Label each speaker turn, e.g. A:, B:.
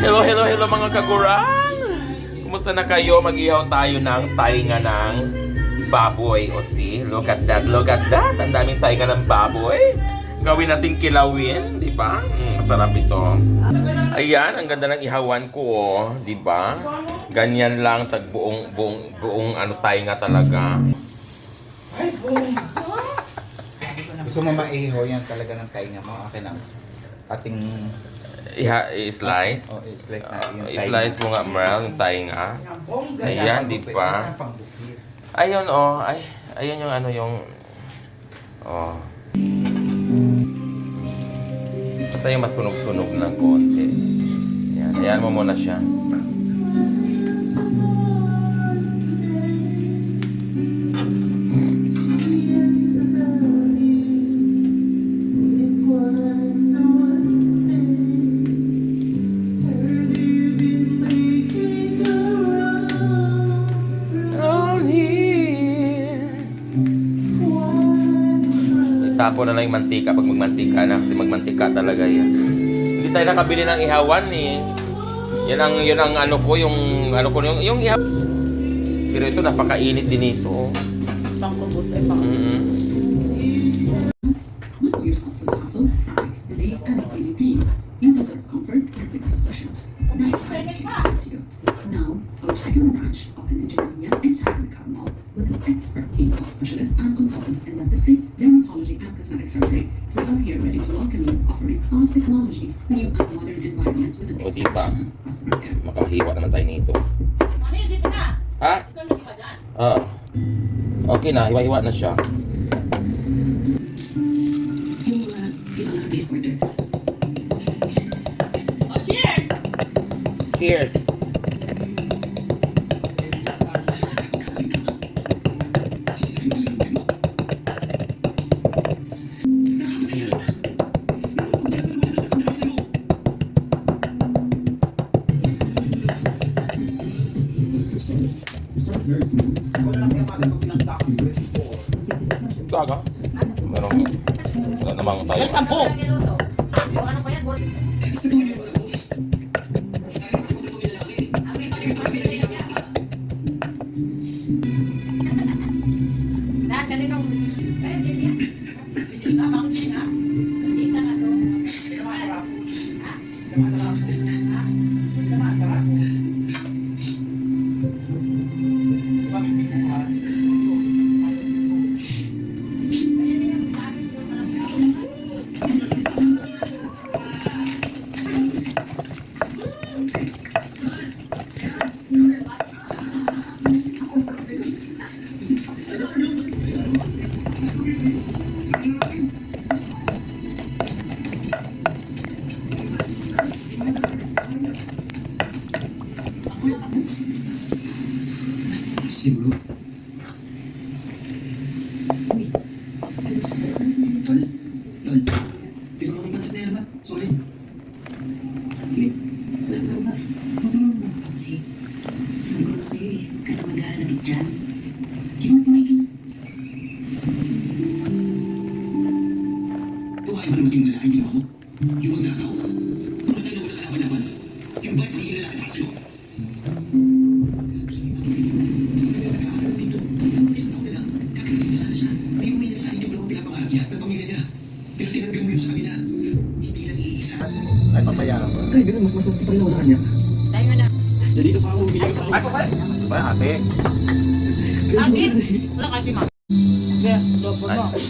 A: Hello, hello, hello mga kagurang! Kumusta na kayo? Mag-ihaw tayo ng tainga ng baboy. O see, look at that, look at that! Ang daming tainga ng baboy. Gawin natin kilawin, di ba? Masarap ito. Ayan, ang ganda ng ihawan ko, oh. Di ba? Ganyan lang, buong ano tainga talaga.
B: Gusto mo maihaw yan talaga ng tainga mo? Akin ang ating...
A: I-slice?
B: Oh, i-slice na yung tainga.
A: I-slice mo nga, Merl, yung tainga. Ayan, di ba? Ayun, oh. Ay, ayan yung ano yung... Oh. Basta yung masunog-sunog ng konti. Ayan, ayan mo muna siya. Tapo na lang yung mantika pag magmantika na kasi magmantika talaga yan. Hindi tayo nakabili ng ihawan eh. Yan ang ano ko yung ihawan. Pero ito napakainit din ito.
C: Pangkubot ay pang.
D: Not put yourself through the hustle, traffic, delays, and increasing pain. You deserve comfort and quicker solutions. That's why we came to you. Now, our second branch open in Julia and Santa Ricardo Mall with an expert team of specialists and consultants in dentistry, dermatology, and cosmetic surgery. We are here ready to welcome you, offering cloud technology, new and modern environment with an
A: O diba?
D: exceptional customer care.
A: Makahiwa naman tayo nito. Ha? Okay na, hiwa-hiwa na siya.
D: Iba na taste order.
A: Cheers! Gaga. Wala namang tayo.
D: Siguro. Tol. Di ko naman sa ba? Sorry. Sige. Saan ka ba? Okay. Sabi ko na sa'yo eh. Huwag ka na maghahalapit dyan. Di mo pumigil. Buhay ba naman yung lalaki ginawa mo? Yung mga nakakaw. Mga tayo na wala kalaban-laban. Yung ba'y magiging lalaki para sa'yo?
B: Ay, papayaran ko.
D: Kaya ganun, mas masarap pa rin ako sa kanya.
C: Tayo na.
D: Jadi ito pa ako bigyan pa.
B: Ay, papay! Ba, ate?
C: Wala kasi ma. Kaya, dopo
B: Ay,
C: mo.
B: ay,